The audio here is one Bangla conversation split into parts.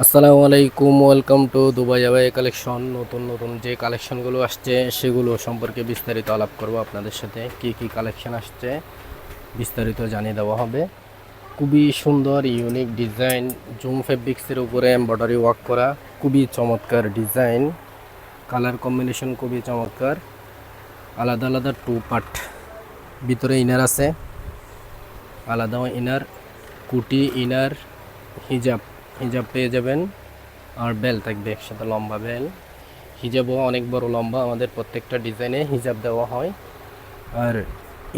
আসসালামু আলাইকুম, ওয়েলকাম টু দুবাই আবাই কালেকশন। নতুন নতুন যে কালেকশনগুলো আসছে সেগুলো সম্পর্কে বিস্তারিত আলাপ করব আপনাদের সাথে। কি কি কালেকশন আসছে বিস্তারিত জানিয়ে দেওয়া হবে। খুবই সুন্দর ইউনিক ডিজাইন, জুম ফেব্রিক্সের উপরে এমব্রয়ডারি ওয়ার্ক করা, খুবই চমৎকার ডিজাইন, কালার কম্বিনেশন খুবই চমৎকার। আলাদা আলাদা টু পার্ট, ভিতরে ইনার আছে, আলাদা ইনার, কুটি ইনার, হিজাব হিজাব পেয়ে যাবেন। আর বেল থাকবে একসাথে, লম্বা বেল। হিজাবও অনেক বড় লম্বা, আমাদের প্রত্যেকটা ডিজাইনে হিজাব দেওয়া হয়। আর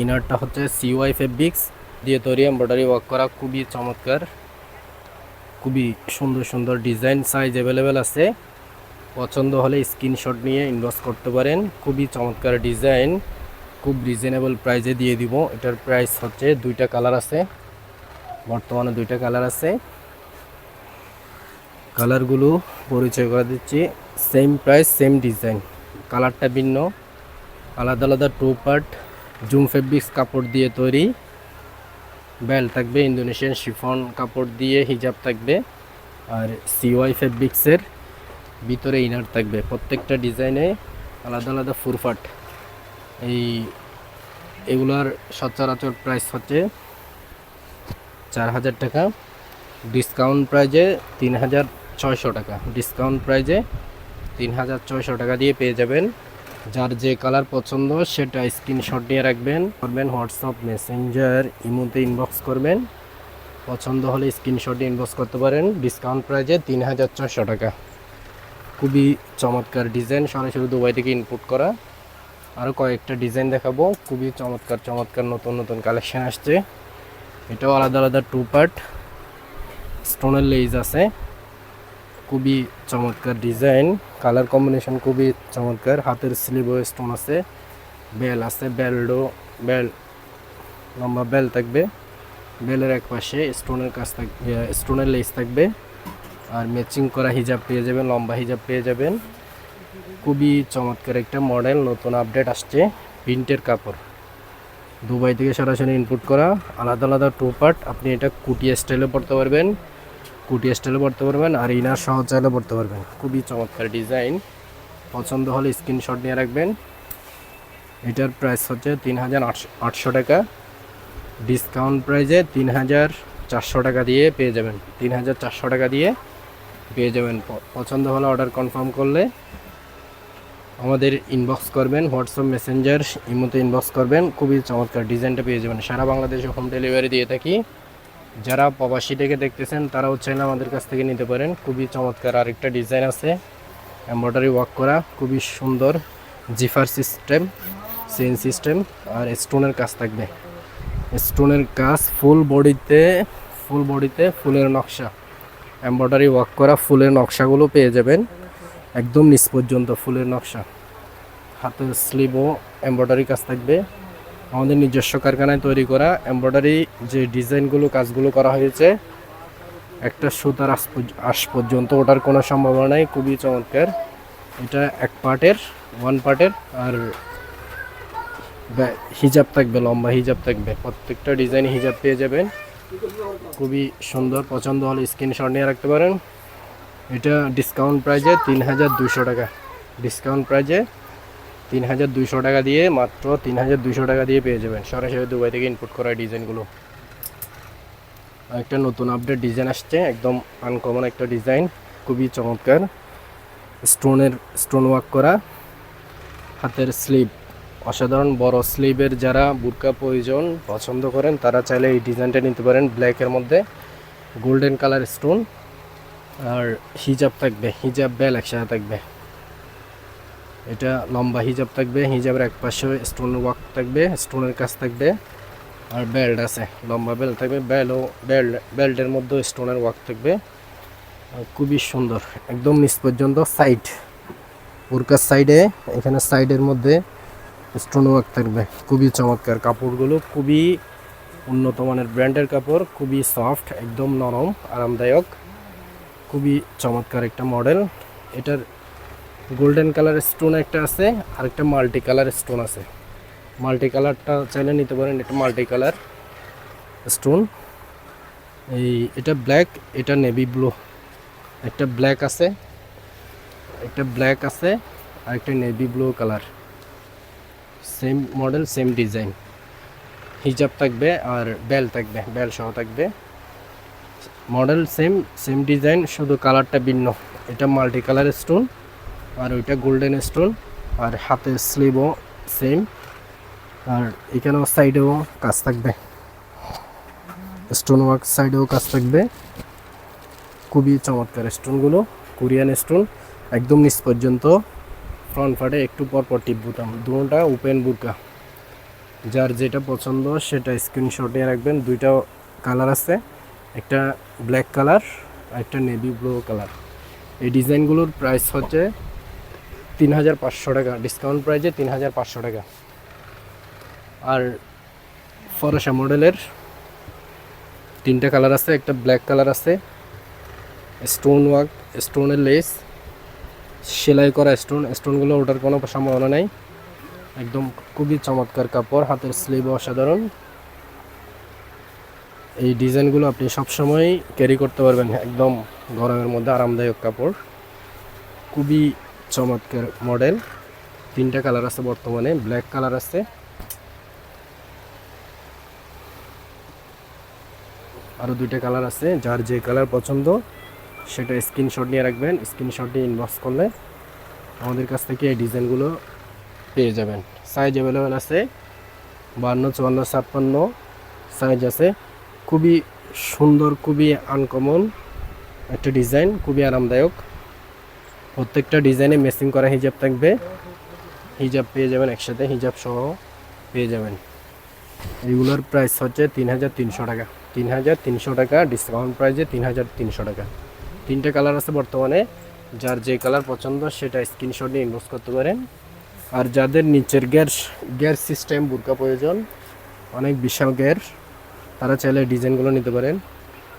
ইনারটা হচ্ছে সিওয়াই ফেব্রিক্স দিয়ে তৈরি, এমব্রয়ডারি ওয়ার্ক করা, খুবই চমৎকার, খুবই সুন্দর সুন্দর ডিজাইন, সাইজ অ্যাভেলেবেল আছে। পছন্দ হলে স্ক্রিনশট নিয়ে ইনবক্স করতে পারেন। খুবই চমৎকার ডিজাইন, খুব রিজনেবল প্রাইসে দিয়ে দিব। এটার প্রাইস হচ্ছে, দুইটা কালার আছে, বর্তমানে দুইটা কালার আছে। কালারগুলো পরিচয় করে দিচ্ছি। সেম প্রাইস, সেম ডিজাইন, কালারটা ভিন্ন, আলাদা আলাদা টু পার্ট, জুম ফেব্রিক্স কাপড় দিয়ে তৈরি। বেল থাকবে ইন্দোনেশিয়ান শিফন কাপড় দিয়ে, হিজাব থাকবে। আর সিওয়াই ফেব্রিক্সের ভিতরে ইনার থাকবে। প্রত্যেকটা ডিজাইনে আলাদা আলাদা ফুরফাট। এগুলার সচরাচর প্রাইস হচ্ছে 4000 টাকা, ডিসকাউন্ট প্রাইজে 3600 টাকা। ডিসকাউন্ট প্রাইজে 3600 টাকা দিয়ে পেয়ে যাবেন। যার যে কালার পছন্দ সেটা স্ক্রিনশট নিয়ে রাখবেন, হোয়াটসঅ্যাপ মেসেঞ্জার ইমোতে ইনবক্স করবেন। পছন্দ হলে স্ক্রিনশট ইনবক্স করতে পারেন। ডিসকাউন্ট প্রাইজে 3600 টাকা। খুবই চমৎকার ডিজাইন, সরাসরি দুবাই থেকে ইনপুট করা। আরও কয়েকটা ডিজাইন দেখাবো, খুবই চমৎকার চমৎকার নতুন নতুন কালেকশন আসছে। এটাও আলাদা আলাদা টু পার্ট, স্টোনের লেজ আছে, খুবই চমৎকার ডিজাইন, কালার কম্বিনেশন খুবই চমৎকার। হাতের স্লিভও স্টোন আছে, বেল আছে, বেল লম্বা বেল থাকবে। বেলের এক পাশে স্টোনের কাজ থাকবে, স্টোনের লেস থাকবে। আর ম্যাচিং করা হিজাব পেয়ে যাবেন, লম্বা হিজাব পেয়ে যাবেন। খুবই চমৎকার একটা মডেল, নতুন আপডেট আসছে। প্রিন্টের কাপড়, দুবাই থেকে সরাসরি ইনপুট করা, আলাদা আলাদা টু পার্ট। আপনি এটা কুটিয়া স্টাইলে পড়তে পারবেন, আর ইনার সহ চাইলে পড়তে পারবেন। খুবই চমৎকার ডিজাইন, পছন্দ হলে স্ক্রিনশট নিয়ে রাখবেন। এটার প্রাইস হচ্ছে 3800 টাকা। ডিসকাউন্ট প্রাইজে 3400 টাকা দিয়ে পেয়ে যাবেন। 3400 টাকা দিয়ে পেয়ে যাবেন। পছন্দ হলে অর্ডার কনফার্ম করলে আমাদের ইনবক্স করবেন, হোয়াটসঅ্যাপ মেসেঞ্জার ইমোতে ইনবক্স করবেন। খুবই চমৎকার ডিজাইনটা পেয়ে যাবেন। সারা বাংলাদেশে হোম ডেলিভারি দিয়ে থাকি। যারা প্রবাসী থেকে দেখতেছেন তারাও চাইলে আমাদের কাছ থেকে নিতে পারেন। খুবই চমৎকার আরেকটা ডিজাইন আছে, এমব্রয়ডারি ওয়ার্ক করা, খুবই সুন্দর, জিফার সিস্টেম, চেইন সিস্টেম। আর স্টোনের কাজ থাকবে, স্টোনের কাজ ফুল বডিতে ফুলের নকশা, এমব্রয়ডারি ওয়ার্ক করা ফুলের নকশাগুলো পেয়ে যাবেন। একদম নিচ পর্যন্ত ফুলের নকশা। হাতের স্লিভও এমব্রয়ডারি কাজ থাকবে। আমাদের নিজস্ব কারখানায় তৈরি করা এমব্রয়ডারি যে ডিজাইনগুলো, কাজগুলো করা হয়েছে, একটা সুতার আশ পর্যন্ত ওঠার কোনো সম্ভাবনা নেই। খুবই চমৎকার। এটা ওয়ান পার্টের। আর হিজাব থাকবে, লম্বা হিজাব থাকবে। প্রত্যেকটা ডিজাইনে হিজাব পেয়ে যাবেন। খুবই সুন্দর, পছন্দ হলে স্ক্রিনশট নিয়ে রাখতে পারেন। এটা ডিসকাউন্ট প্রাইজে 3200 টাকা। ডিসকাউন্ট প্রাইজে 3200 টাকা দিয়ে, মাত্র 3200 টাকা দিয়ে পেয়ে যাবেন। সরাসরি দুবাই থেকে ইনপুট করা ডিজাইনগুলো। একটা নতুন আপডেট ডিজাইন আসছে, একদম আনকমন একটা ডিজাইন, খুবই চমৎকার। স্টোন ওয়ার্ক করা, হাতের স্লিভ অসাধারণ বড় স্লিভের। যারা বুরকা প্রয়োজন পছন্দ করেন তারা চাইলে এই ডিজাইনটা নিতে পারেন। ব্ল্যাকের মধ্যে গোল্ডেন কালার স্টোন। আর হিজাব থাকবে, হিজাব বেল একসাথে থাকবে। এটা লম্বা হিজাব থাকবে, হিজাবের এক পাশে স্টোন ওয়ার্ক থাকবে, স্টোনের কাজ থাকবে। আর বেল্ট আছে, লম্বা বেল্ট থাকবে, বেল্টের মধ্যে স্টোনের ওয়ার্ক থাকবে। খুবই সুন্দর, একদম নিচ পর্যন্ত সাইড, বুরকার সাইডে, এখানে সাইডের মধ্যে স্টোন ওয়ার্ক থাকবে। খুবই চমৎকার কাপড়গুলো, খুবই উন্নত মানের ব্র্যান্ডের কাপড়, খুবই সফট, একদম নরম, আরামদায়ক। খুবই চমৎকার একটা মডেল। এটার গোল্ডেন কালার স্টোন একটা আছে, আর একটা মাল্টি কালার স্টোন আছে। মাল্টি কালারটা চাইলে নিতে পারেন। এটা মাল্টি কালার স্টোন, এটা ব্ল্যাক, এটা নেভি ব্লু, একটা ব্ল্যাক আছে, আর একটা navy blue colour, same model same design, হিজাব থাকবে আর বেল থাকবে, বেল সহ থাকবে, মডেল সেম সেম ডিজাইন, শুধু কালারটা ভিন্ন। এটা মাল্টি কালার স্টোন আর ওইটা গোল্ডেন স্টোন, আর হাতের স্লিভও সেম, আর এখানেও সাইডেও কাজ থাকবে, স্টোন ওয়ার্ক সাইডেও কাজ থাকবে। খুবই চমৎকার স্টোনগুলো, কোরিয়ান স্টোন, একদম নিচ পর্যন্ত। ফ্রন্ট পার্টে একটু পরপর টিপ বুতাম, দুটোটা ওপেন বুরকা। যার যেটা পছন্দ সেটা স্ক্রিনশট নিয়ে রাখবেন। দুইটা কালার আছে, একটা ব্ল্যাক কালার আর একটা নেভি ব্লু কালার। এই ডিজাইনগুলোর প্রাইস হচ্ছে 3500 টাকা, ডিসকাউন্ট প্রাইজে 3500 টাকা। আর ফরসা মডেলের তিনটা কালার আছে, একটা ব্ল্যাক কালার আছে, স্টোন ওয়ার্ক, স্টোনের লেস, সেলাই করা স্টোন, স্টোনগুলো ওঠার কোনো সম্ভাবনা নেই, একদম খুবই চমৎকার কাপড়, হাতের স্লিভ অসাধারণ। এই ডিজাইনগুলো আপনি সবসময় ক্যারি করতে পারবেন, একদম গরমের মধ্যে আরামদায়ক কাপড়, খুবই চমৎকার মডেল। তিনটা কালার আছে বর্তমানে, ব্ল্যাক কালার আছে, আরও দুইটা কালার আছে। যার যে কালার পছন্দ সেটা স্ক্রিনশট নিয়ে রাখবেন, স্ক্রিনশট নিয়ে ইনবক্স করলে আমাদের কাছ থেকে এই ডিজাইনগুলো পেয়ে যাবেন। সাইজ অ্যাভেলেবেল আছে, 52, 54, 56 সাইজ আছে। খুবই সুন্দর, খুবই আনকমন একটা ডিজাইন, খুবই আরামদায়ক। প্রত্যেকটা ডিজাইনে ম্যাচিং করা হিজাব থাকবে, হিজাব পেয়ে যাবেন একসাথে, হিজাব সহ পেয়ে যাবেন। এগুলোর প্রাইস হচ্ছে 3300 টাকা, 3300 টাকা, ডিসকাউন্ট প্রাইসে 3300 টাকা। তিনটে কালার আছে বর্তমানে, যার যে কালার পছন্দ সেটা স্ক্রিনশট নিয়ে ইনবক্স করতে পারেন। আর যাদের নিচের গ্যার সিস্টেম বুরকা প্রয়োজন, অনেক বিশাল গ্যার, তারা চাইলে ডিজাইনগুলো নিতে পারেন।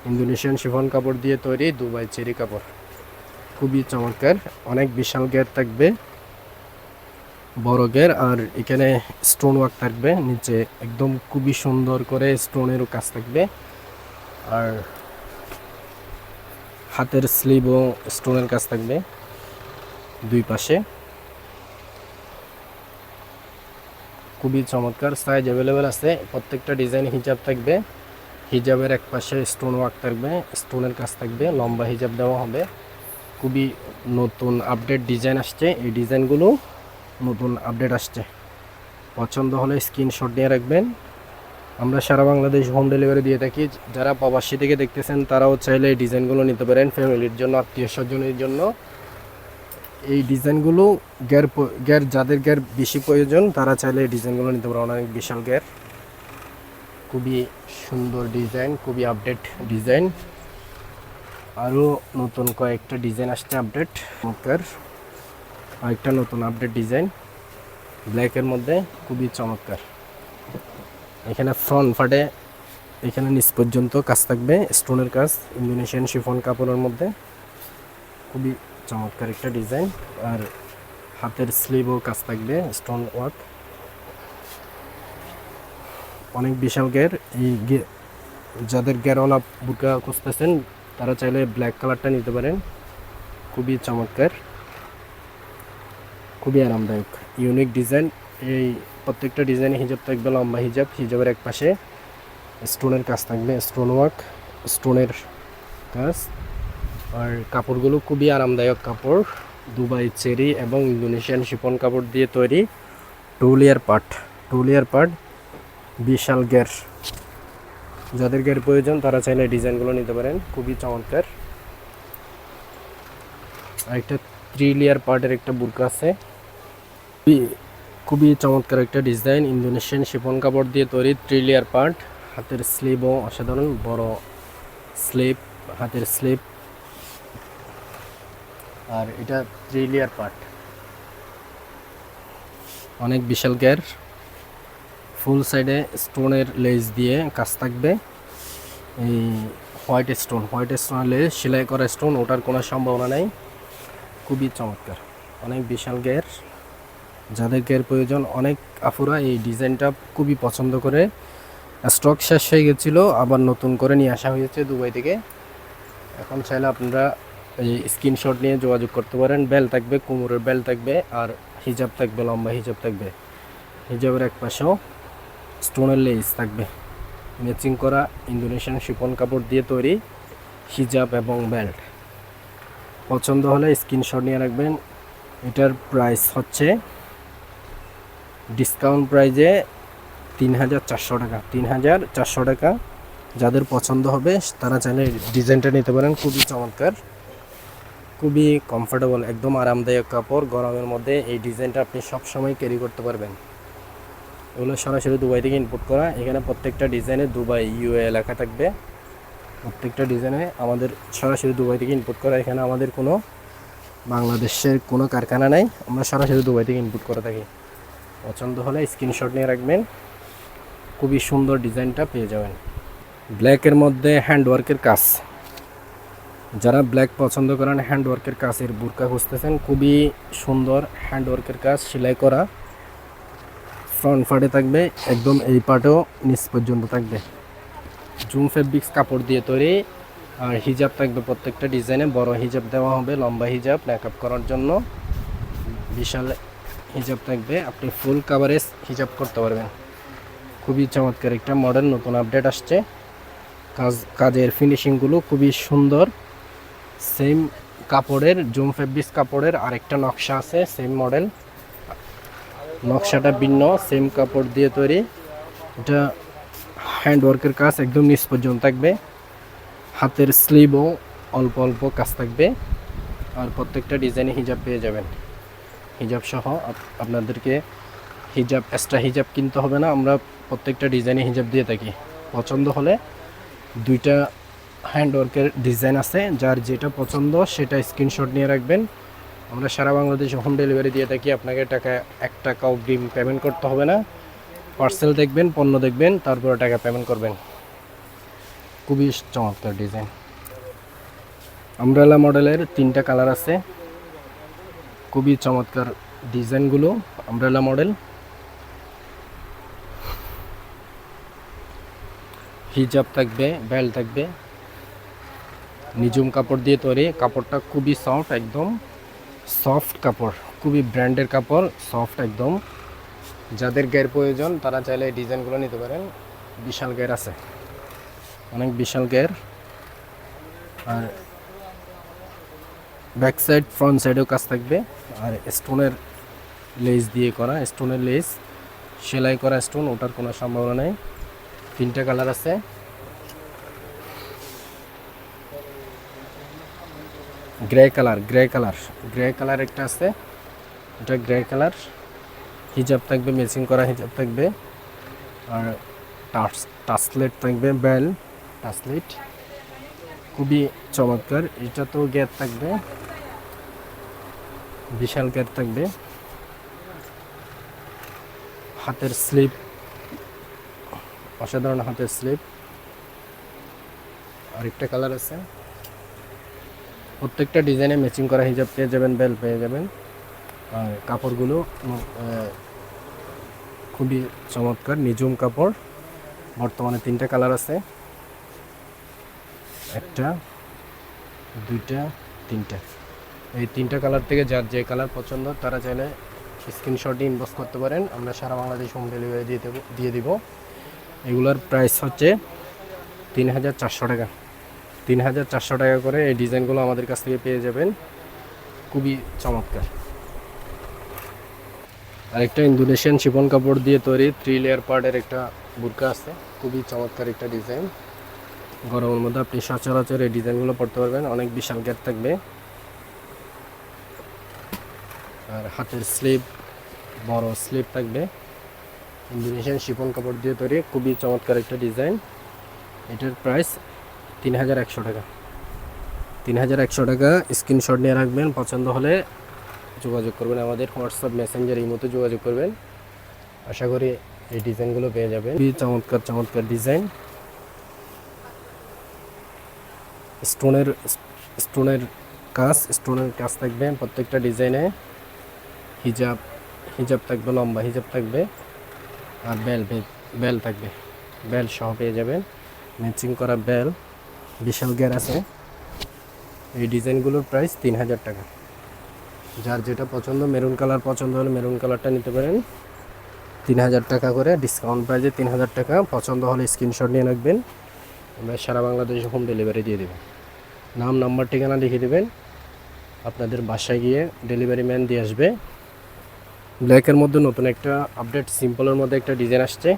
ইন্দোনেশিয়ান শিফন কাপড় দিয়ে তৈরি দুবাই চেরি কাপড়, খুবই চমৎকার, অনেক বিশাল গ্যার থাকবে, বড় গ্যার, আর এখানে স্টোন ওয়ার্ক থাকবে নিচে, একদম খুবই সুন্দর করে স্টোনেরও কাজ থাকবে, আর হাতের স্লিভও স্টোনের কাজ থাকবে দুই পাশে, খুবই চমৎকার। সাইজ অ্যাভেলেবেল আছে, প্রত্যেকটা ডিজাইন হিজাব থাকবে, হিজাবের এক পাশে স্টোন ওয়ার্ক থাকবে, স্টোনের কাজ থাকবে, লম্বা হিজাব দেওয়া হবে। খুবই নতুন আপডেট ডিজাইন আসছে, এই ডিজাইনগুলো নতুন আপডেট আসছে। পছন্দ হলে স্ক্রিনশট নিয়ে রাখবেন। আমরা সারা বাংলাদেশ হোম ডেলিভারি দিয়ে থাকি। যারা প্রবাসী থেকে দেখতেছেন তারাও চাইলে এই ডিজাইনগুলো নিতে পারেন ফ্যামিলির জন্য, আত্মীয় স্বজনের জন্য। এই ডিজাইনগুলো গ্যার যাদের গ্যার বেশি প্রয়োজন তারা চাইলে এই ডিজাইনগুলো নিতে পারেন, অনেক বিশাল গ্যার, খুবই সুন্দর ডিজাইন, খুবই আপডেট ডিজাইন। আরও নতুন কয়েকটা ডিজাইন আসছে আপডেট, চমৎকার আরেকটা নতুন আপডেট ডিজাইন ব্ল্যাকের মধ্যে, খুবই চমৎকার। এখানে ফ্রন্ট পার্টে এখানে নিচ পর্যন্ত কাজ থাকবে, স্টোনের কাজ, ইন্দোনেশিয়ান শিফন কাপড়ের মধ্যে, খুবই চমৎকার একটা ডিজাইন। আর হাতের স্লিভও কাজ থাকবে, স্টোন ওয়ার্ক, অনেক বিশাল গ্যার। এই যাদের গ্যারওয়ালা বুরকা খুঁজতেছেন তারা চাইলে ব্ল্যাক কালারটা নিতে পারেন, খুবই চমৎকার, খুবই আরামদায়ক, ইউনিক ডিজাইন। এই প্রত্যেকটা ডিজাইনে হিজাব থাকবে, লম্বা হিজাব, হিজাবের এক পাশে স্টোনের কাজ থাকবে, স্টোন ওয়ার্ক, স্টোনের কাজ। আর কাপড়গুলো খুবই আরামদায়ক কাপড়, দুবাই চেরি এবং ইন্দোনেশিয়ান শিফন কাপড় দিয়ে তৈরি, টু লেয়ার পার্ট, বিশাল গ্যার। যাদের গ্যার প্রয়োজন তারা চাইলে ডিজাইনগুলো নিতে পারেন, খুবই চমৎকার। আর একটা 3 লেয়ার পার্টের একটা বুরকা আছে, খুবই চমৎকার একটা ডিজাইন, ইন্দোনেশিয়ান শিফন কাপড় দিয়ে তৈরি, 3 লেয়ার পার্ট। হাতের স্লিভও অসাধারণ বড় স্লিভ, হাতের স্লিভ, আর এটা 3 লেয়ার পার্ট, অনেক বিশাল গ্যার, ফুল সাইডে স্টোনের লেস দিয়ে কাজ থাকবে। এই হোয়াইট স্টোনের লেস, সেলাই করা স্টোন, ওটার কোনো সম্ভাবনা নেই, খুবই চমৎকার, অনেক বিশাল গ্যার। যাদের গ্যার প্রয়োজন, অনেক আপুরা এই ডিজাইনটা খুবই পছন্দ করে স্টক শেষ হয়ে গেছিলো, আবার নতুন করে নিয়ে আসা হয়েছে দুবাই থেকে। এখন চাইলে আপনারা এই স্ক্রিনশট নিয়ে যোগাযোগ করতে পারেন। বেল থাকবে, কোমরের বেল থাকবে, আর হিজাব থাকবে, লম্বা হিজাব থাকবে। হিজাবের এক পাশেও স্টোনের লেস থাকবে, ম্যাচিং করা ইন্দোনেশিয়ান শিফন কাপড় দিয়ে তৈরি হিজাব এবং বেল্ট। পছন্দ হলে স্ক্রিনশট নিয়ে রাখবেন। এটার প্রাইস হচ্ছে ডিসকাউন্ট প্রাইজে 3400 টাকা। 3400 টাকা। যাদের পছন্দ হবে তারা চাইলে ডিজাইনটা নিতে পারেন। খুবই চমৎকার, খুবই কমফোর্টেবল, একদম আরামদায়ক কাপড়। গরমের মধ্যে এই ডিজাইনটা আপনি সবসময় ক্যারি করতে পারবেন। এগুলো সরাসরি দুবাই থেকে ইম্পোর্ট করা। এখানে প্রত্যেকটা ডিজাইনে দুবাই ইউএ লেখা থাকবে। প্রত্যেকটা ডিজাইনে আমাদের সরাসরি দুবাই থেকে ইম্পোর্ট করা। এখানে আমাদের কোনো বাংলাদেশের কোনো কারখানা নাই, আমরা সরাসরি দুবাই থেকে ইম্পোর্ট করে থাকি। পছন্দ হলে স্ক্রিনশট নিয়ে রাখবেন। খুবই সুন্দর ডিজাইনটা পেয়ে যাবেন। ব্ল্যাকের মধ্যে হ্যান্ডওয়ার্কের কাজ, যারা ব্ল্যাক পছন্দ করেন, হ্যান্ডওয়ার্কের কাজের বুরকা খুঁজতেছেন, খুবই সুন্দর হ্যান্ডওয়ার্কের কাজ, সেলাই করা। ফ্রন্ট পার্টে থাকবে, একদম এই পার্টেও নিচ পর্যন্ত থাকবে। জুম ফেব্রিক্স কাপড় দিয়ে তৈরি। আর হিজাব থাকবে প্রত্যেকটা ডিজাইনে, বড় হিজাব দেওয়া হবে, লম্বা হিজাব মেকআপ করার জন্য। বিশাল হিজাব থাকবে, আপনি ফুল কাভারেজ হিজাব করতে পারবেন। খুবই চমৎকার একটা মডেল, নতুন আপডেট আসছে। কাজের ফিনিশিংগুলো খুবই সুন্দর। সেম কাপড়ের, জুম ফেব্রিক্স কাপড়ের আরেকটা নকশা আছে, সেম মডেল, নকশাটা ভিন্ন, সেম কাপড় দিয়ে তৈরি। এটা হ্যান্ডওয়ার্কের কাজ, একদম নিচ পর্যন্ত থাকবে। হাতের স্লিভও অল্প অল্প কাজ থাকবে। আর প্রত্যেকটা ডিজাইনে হিজাব পেয়ে যাবেন। হিজাব সহ আপনাদেরকে হিজাব, এক্সট্রা হিজাব কিনতে হবে না, আমরা প্রত্যেকটা ডিজাইনে হিজাব দিয়ে থাকি। পছন্দ হলে দুইটা হ্যান্ডওয়ার্কের ডিজাইন আছে, যার যেটা পছন্দ সেটা স্ক্রিনশট নিয়ে রাখবেন। আমরা সারা বাংলাদেশে হোম ডেলিভারি দিয়ে থাকি। আপনাকে 1 টাকা অগ্রিম পেমেন্ট করতে হবে না। পার্সেল দেখবেন, পণ্য দেখবেন, তারপরে টাকা পেমেন্ট করবেন। খুবই চমৎকার ডিজাইন। আমব্রেলা মডেলের 3টা কালার আছে, খুবই চমৎকার ডিজাইনগুলো। আমব্রেলা মডেল, হিজাব থাকবে, বেল্ট থাকবে, নিজুম কাপড় দিয়ে তৈরি। কাপড়টা খুবই সফট, একদম সফট কাপড়, খুবই ব্র্যান্ডের কাপড়, সফট একদম। যাদের গায়ের প্রয়োজন তারা চাইলে এই ডিজাইনগুলো নিতে পারেন। বিশাল গায়ের আছে, অনেক বিশাল গায়ের। আর ব্যাক সাইড, ফ্রন্ট সাইডেও কাজ থাকবে। আর স্টোনের লেস দিয়ে করা, স্টোনের লেস সেলাই করা স্টোন, ওটার কোনো সম্ভাবনা নেই। 3টা কালার আছে। গ্রে কালার একটা আছে, এটা গ্রে কালার। হিজাব থাকবে, ম্যাচিং করা হিজাব থাকবে। আর টাসলেট থাকবে, বেল টাসলেট, খুবই চমৎকার। এটা তো গ্যাপ থাকবে, বিশাল গ্যাপ থাকবে। হাতের স্লিপ, অসাধারণ হাতের স্লিপ। আরেকটা কালার আছে। প্রত্যেকটা ডিজাইনে ম্যাচিং করা হিজাব পেয়ে যাবেন, বেল পেয়ে যাবেন। আর কাপড়গুলো খুবই চমৎকার, নিজুম কাপড়। বর্তমানে 3টা কালার আছে, 1টা, 2টা, 3টা। এই 3টা কালার থেকে যার যে কালার পছন্দ তারা চাইলে স্ক্রিনশট ইনবক্স করতে পারেন। আমরা সারা বাংলাদেশ হোম ডেলিভারি দিয়ে দিব। এগুলোর প্রাইস হচ্ছে 3400 টাকা। 3400 টাকা করে এই ডিজাইনগুলো আমাদের কাছ থেকে পেয়ে যাবেন। খুবই চমৎকার। আরেকটা ইন্দোনেশিয়ান শিফন কাপড় দিয়ে তৈরি 3 লেয়ার পার্টের একটা বুরকা আছে, খুবই চমৎকার একটা ডিজাইন। গরমের মধ্যে আপনি সচরাচর এই ডিজাইনগুলো পরতে পারবেন। অনেক বিশাল গ্যাপ থাকবে। আর হাতের স্লিভ, বড় স্লিভ থাকবে। ইন্দোনেশিয়ান শিফন কাপড় দিয়ে তৈরি, খুবই চমৎকার একটা ডিজাইন। এটার প্রাইস 3100 টাকা। 3100 টাকা। স্ক্রিনশট নিয়ে রাখবেন। পছন্দ হলে যোগাযোগ করবেন, আমাদের হোয়াটসঅ্যাপ, মেসেঞ্জার, এই মতো যোগাযোগ করবেন। আশা করি এই ডিজাইনগুলো পেয়ে যাবেন। খুবই চমৎকার ডিজাইন। স্টোনের কাজ থাকবে প্রত্যেকটা ডিজাইনে। হিজাব থাকবে, লম্বা হিজাব থাকবে। আর বেল থাকবে। বেল সহ পেয়ে যাবেন, ম্যাচিং করা বেল, বিশাল গের আছে। এই ডিজাইনগুলোর প্রাইস 3000 টাকা। যার যেটা পছন্দ, মেরুন কালার পছন্দ হলে মেরুন কালারটা নিতে পারেন। 3000 টাকা করে ডিসকাউন্ট প্রাইসে 3000 টাকা। পছন্দ হলে স্ক্রিনশট নিয়ে রাখবেন, আমরা সারা বাংলাদেশে হোম ডেলিভারি দিয়ে দেব। নাম, নাম্বার, ঠিকানা লিখে দেবেন, আপনাদের বাসায় গিয়ে ডেলিভারি ম্যান দিয়ে আসবে। ব্ল্যাকের মধ্যে নতুন একটা আপডেট, সিম্পলের মধ্যে একটা ডিজাইন আসছে।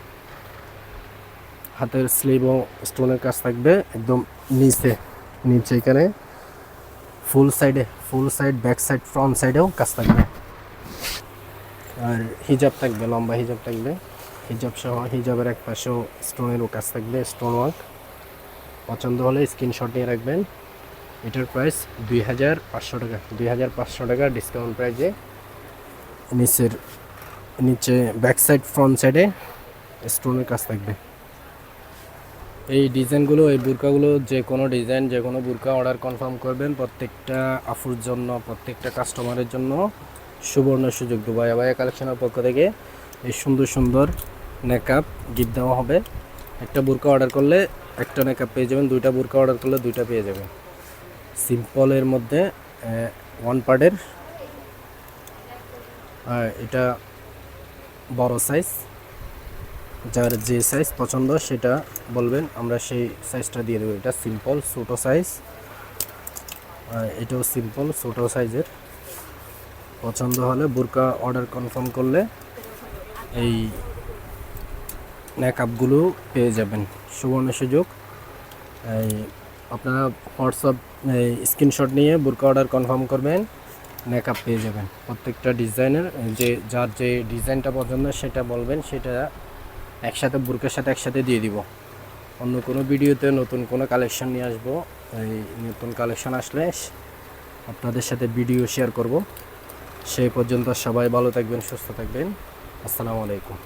হাতের স্লিভ ও স্টোনের কাজ থাকবে একদম নিচে এখানে ফুল সাইড, ব্যাক সাইড, ফ্রন্ট সাইডেও কাজ থাকবে। আর হিজাব থাকবে, লম্বা হিজাব থাকবে, হিজাব সহ হিজাবের এক পাশেও স্টোনেরও কাজ থাকবে, স্টোন ওয়ার্ক। পছন্দ হলে স্ক্রিনশট নিয়ে রাখবেন। এটার প্রাইস 2500 টাকা। 2500 টাকা ডিসকাউন্ট প্রাইসে নিচে ব্যাক সাইড, ফ্রন্ট সাইডে স্টোনের কাজ থাকবে। এই ডিজাইনগুলো, এই বুরকাগুলো, যে কোনো ডিজাইন, যে কোনো বুরকা অর্ডার কনফার্ম করবেন। প্রত্যেকটা আফুর জন্য, প্রত্যেকটা কাস্টমারের জন্য সুবর্ণ সুযোগ। দুবাই আবায়া কালেকশনের পক্ষ থেকে এই সুন্দর সুন্দর নেকআপ গিফট দেওয়া হবে। একটা বুরকা অর্ডার করলে একটা নেকআপ পেয়ে যাবেন, দুইটা বুরকা অর্ডার করলে দুইটা পেয়ে যাবেন। সিম্পলের মধ্যে ওয়ান পার্টের, এটা বড় সাইজ। যার যে সাইজ পছন্দ সেটা বলবেন, আমরা সেই সাইজটা দিয়ে দেবো। এটা সিম্পল ছোটো সাইজ, এটাও সিম্পল ছোটো সাইজের। পছন্দ হলে বুরকা অর্ডার কনফার্ম করলে এই নেকআপগুলো পেয়ে যাবেন। সুবর্ণ সুযোগ। আপনারা হোয়াটসঅ্যাপ স্ক্রিনশট নিয়ে বুরকা অর্ডার কনফার্ম করবেন, নেকআপ পেয়ে যাবেন। প্রত্যেকটা ডিজাইনের যার যে ডিজাইনটা পছন্দ সেটা বলবেন, সেটা একসাথে বুরকার সাথে একসাথে দিয়ে দিব। অন্য কোনো ভিডিওতে নতুন কোনো কালেকশন নিয়ে আসবো। এই নতুন কালেকশন আসলে আপনাদের সাথে ভিডিও শেয়ার করব। সেই পর্যন্ত সবাই ভালো থাকবেন, সুস্থ থাকবেন। আসসালামু আলাইকুম।